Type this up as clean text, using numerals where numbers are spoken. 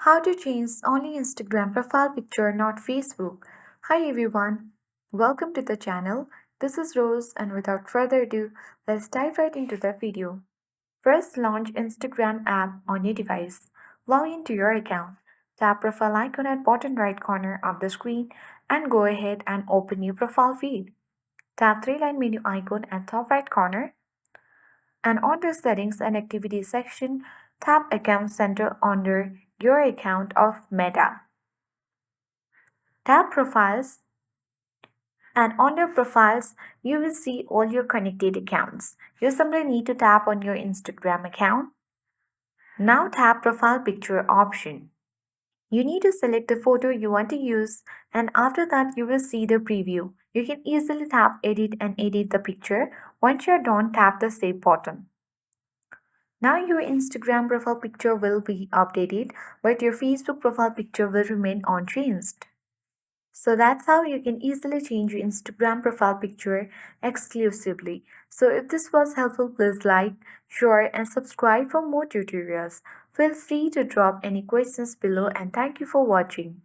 How to change only Instagram profile picture, not Facebook. Hi everyone, welcome to the channel. This is Rose, and without further ado, let's dive right into the video. First, launch Instagram app on your device. Log into your account. Tap profile icon at bottom right corner of the screen and go ahead and open your profile feed. Tap three-line menu icon at top right corner and on the settings and activity section, tap account center under your account of Meta. Tap profiles and under profiles you will see all your connected accounts. You simply need to tap on your Instagram account. Now tap profile picture option. You need to select the photo you want to use and after that you will see the preview. You can easily tap edit and edit the picture. Once you're done, tap the save button. Now your Instagram profile picture will be updated, but your Facebook profile picture will remain unchanged. So that's how you can easily change your Instagram profile picture exclusively. So if this was helpful, please like, share and subscribe for more tutorials. Feel free to drop any questions below and thank you for watching.